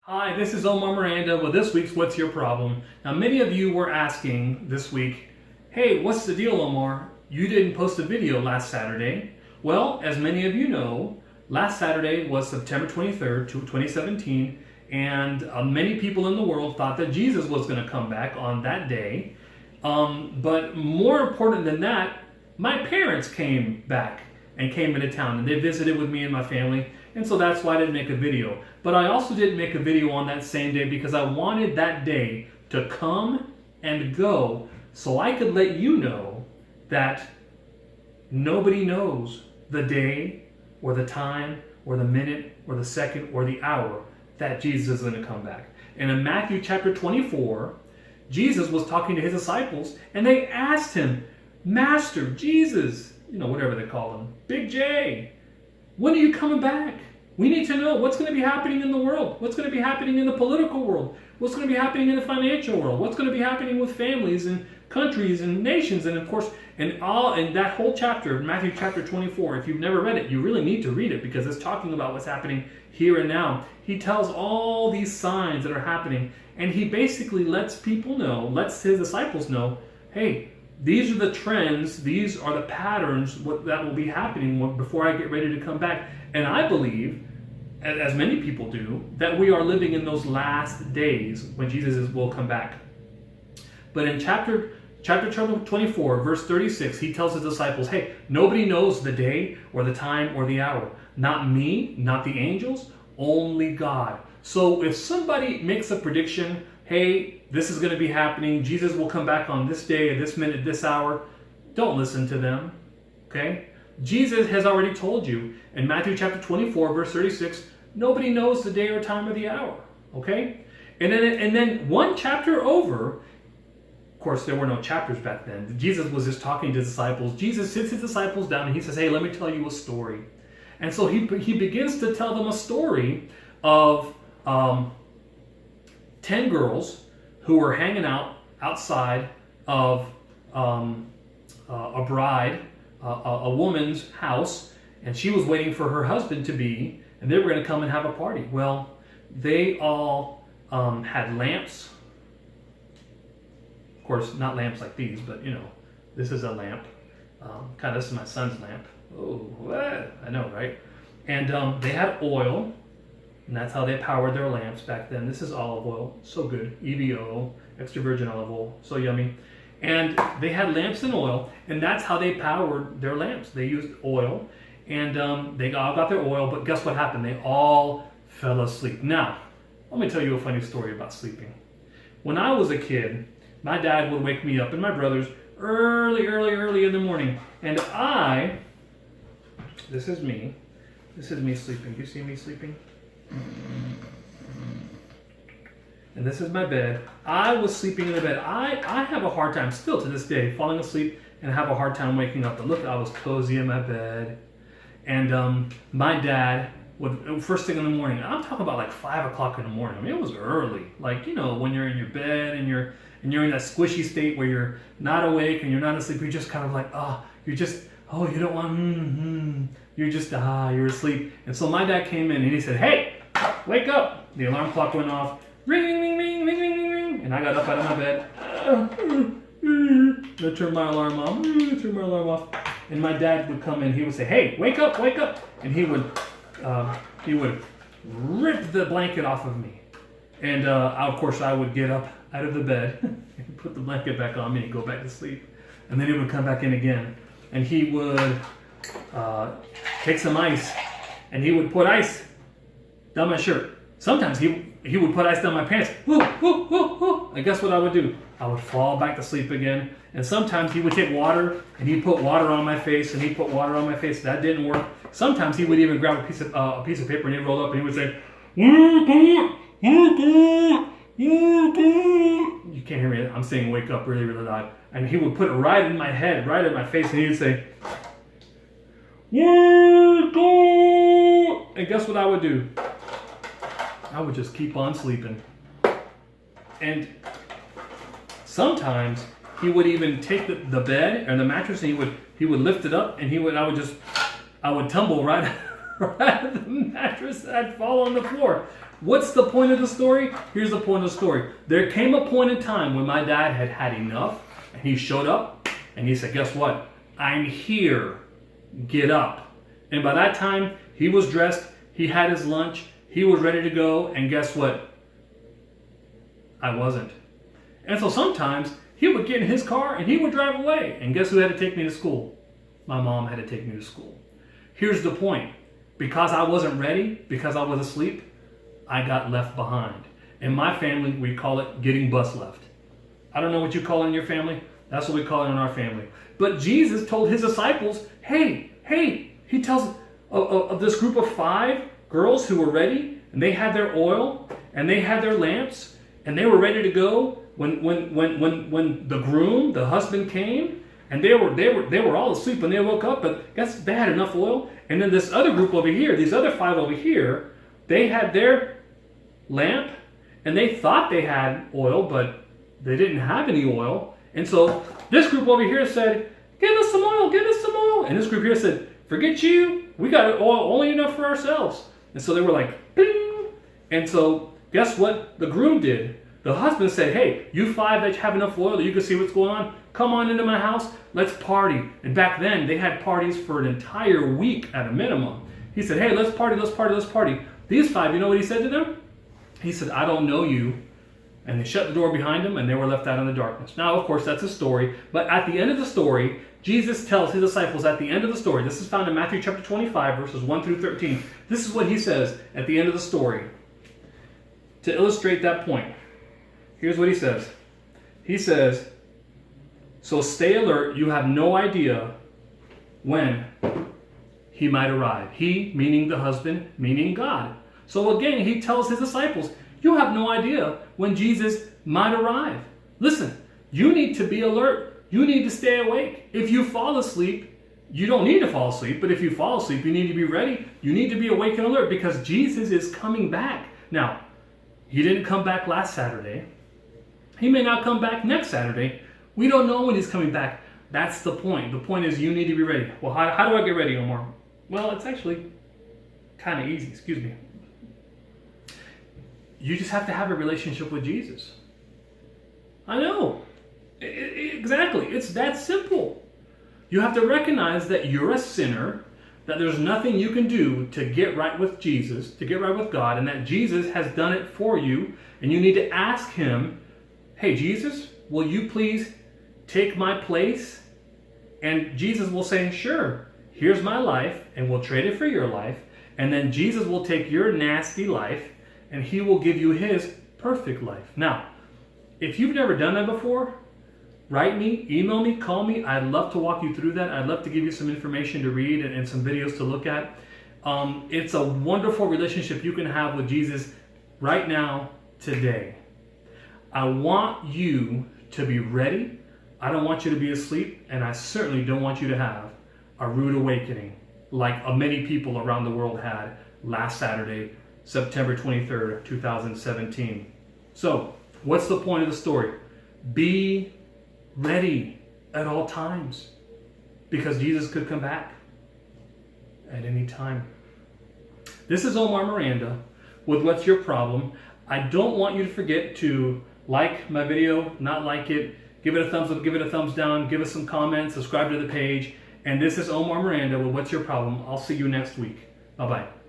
Hi, this is Omar Miranda with this week's What's Your Problem? Now, many of you were asking this week, hey, what's the deal, Omar? You didn't post a video last Saturday. Well, as many of you know, last Saturday was September 23rd, 2017, and many people in the world thought that Jesus was going to come back on that day. But more important than that, my parents came back and came into town, and they visited with me and my family, and so that's why I didn't make a video. But I also didn't make a video on that same day because I wanted that day to come and go so I could let you know that nobody knows the day or the time or the minute or the second or the hour that Jesus is going to come back. And in Matthew chapter 24, Jesus was talking to his disciples, and they asked him, Master, Jesus, whatever they call him, Big J, when are you coming back? We need to know what's going to be happening in the world. What's going to be happening in the political world? What's going to be happening in the financial world? What's going to be happening with families and countries and nations? And of course, in that whole chapter, Matthew chapter 24, if you've never read it, you really need to read it because it's talking about what's happening here and now. He tells all these signs that are happening, and he basically lets people know, lets his disciples know, hey, these are the trends, these are the patterns that will be happening before I get ready to come back. And I believe, as many people do, that we are living in those last days when Jesus will come back. But in chapter 24, verse 36, he tells his disciples, hey, nobody knows the day or the time or the hour. Not me, not the angels, only God. So if somebody makes a prediction, hey, this is going to be happening, Jesus will come back on this day, at this minute, this hour, don't listen to them, okay? Jesus has already told you in Matthew chapter 24, verse 36, nobody knows the day or time or the hour, okay? And then one chapter over, of course, there were no chapters back then. Jesus was just talking to disciples. Jesus sits his disciples down and he says, hey, let me tell you a story. And so he begins to tell them a story of 10 girls who were hanging out outside of a bride, a woman's house, and she was waiting for her husband to be, and they were going to come and have a party. Well, they all had lamps. Of course, not lamps like these, but this is a lamp. This is my son's lamp. Oh, what? I know, right? And they had oil. And that's how they powered their lamps back then. This is olive oil, so good. EVO, extra virgin olive oil, so yummy. And they had lamps and oil, and that's how they powered their lamps. They used oil, and they all got their oil, but guess what happened? They all fell asleep. Now, let me tell you a funny story about sleeping. When I was a kid, my dad would wake me up and my brothers early in the morning, and this is me sleeping. Do you see me sleeping? And this is my bed. I was sleeping in the bed. I have a hard time still to this day falling asleep and have a hard time waking up. But look, I was cozy in my bed. And my dad would, first thing in the morning, I'm talking about like 5 o'clock in the morning. I mean, it was early. Like, when you're in your bed and you're in that squishy state where you're not awake and you're not asleep, you're just kind of like, you don't want, you're asleep. And so my dad came in and he said, hey, wake up. The alarm clock went off. Ring, ring, ring, ring, ring, ring, ring. And I got up out of my bed. I turned my alarm off. And my dad would come in. He would say, hey, wake up, wake up. And he would rip the blanket off of me. And of course, I would get up out of the bed and put the blanket back on me and go back to sleep. And then he would come back in again. And he would take some ice. And he would put ice down my shirt. Sometimes he would put ice down my pants. Whoo, whoo, whoo, whoo. And guess what I would do? I would fall back to sleep again. And sometimes he would take water and he'd put water on my face and he'd put water on my face. That didn't work. Sometimes he would even grab a piece of paper and he'd roll up and he would say, you can't hear me. I'm saying wake up really, really loud. And he would put it right in my head, right in my face, and he would say, wake up! And guess what I would do? I would just keep on sleeping. And sometimes he would even take the bed or the mattress and he would lift it up and I would tumble right out of the mattress and I'd fall on the floor. What's the point of the story? Here's the point of the story. There came a point in time when my dad had had enough, and he showed up, and he said, guess what? I'm here. Get up. And by that time, he was dressed, he had his lunch, he was ready to go, and guess what? I wasn't. And so sometimes he would get in his car and he would drive away. And guess who had to take me to school? My mom had to take me to school. Here's the point. Because I wasn't ready, because I was asleep, I got left behind. In my family, we call it getting bus left. I don't know what you call it in your family. That's what we call it in our family. But Jesus told his disciples, hey, he tells of this group of 5 girls who were ready, and they had their oil, and they had their lamps, and they were ready to go when the groom, the husband came, and they were all asleep when they woke up, but guess they had enough oil. And then this other group over here, these other 5 over here, they had their lamp, and they thought they had oil, but they didn't have any oil. And so this group over here said, give us some oil, give us some oil. And this group here said, forget you, we got oil only enough for ourselves. And so they were like, bing. And so guess what the groom did? The husband said, hey, you 5 that have enough oil that you can see what's going on, come on into my house, let's party. And back then, they had parties for an entire week at a minimum. He said, hey, let's party, let's party, let's party. These 5, you know what he said to them? He said, I don't know you. And they shut the door behind them, and they were left out in the darkness. Now, of course, that's a story. But at the end of the story, Jesus tells his disciples at the end of the story, this is found in Matthew chapter 25, verses 1 through 13. This is what he says at the end of the story to illustrate that point. Here's what he says. He says, so stay alert. You have no idea when he might arrive. He, meaning the husband, meaning God. So again, he tells his disciples, you have no idea when Jesus might arrive. Listen, you need to be alert. You need to stay awake. If you fall asleep, you don't need to fall asleep, but if you fall asleep, you need to be ready. You need to be awake and alert because Jesus is coming back. Now, he didn't come back last Saturday. He may not come back next Saturday. We don't know when he's coming back. That's the point. The point is you need to be ready. Well, how do I get ready, Omar? Well, it's actually kind of easy. Excuse me. You just have to have a relationship with Jesus. I know. Exactly. It's that simple. You have to recognize that you're a sinner, that there's nothing you can do to get right with Jesus, to get right with God, and that Jesus has done it for you, and you need to ask him, hey, Jesus, will you please take my place? And Jesus will say, sure, here's my life, and we'll trade it for your life. And then Jesus will take your nasty life, and he will give you his perfect life. Now, if you've never done that before, write me, email me, call me. I'd love to walk you through that. I'd love to give you some information to read and some videos to look at. It's a wonderful relationship you can have with Jesus right now, today. I want you to be ready. I don't want you to be asleep, and I certainly don't want you to have a rude awakening like many people around the world had last Saturday, September 23rd, 2017. So, what's the point of the story? Be ready at all times because Jesus could come back at any time. This is Omar Miranda with What's Your Problem? I don't want you to forget to like my video, not like it, give it a thumbs up, give it a thumbs down, give us some comments, subscribe to the page. And this is Omar Miranda with What's Your Problem? I'll see you next week. Bye-bye.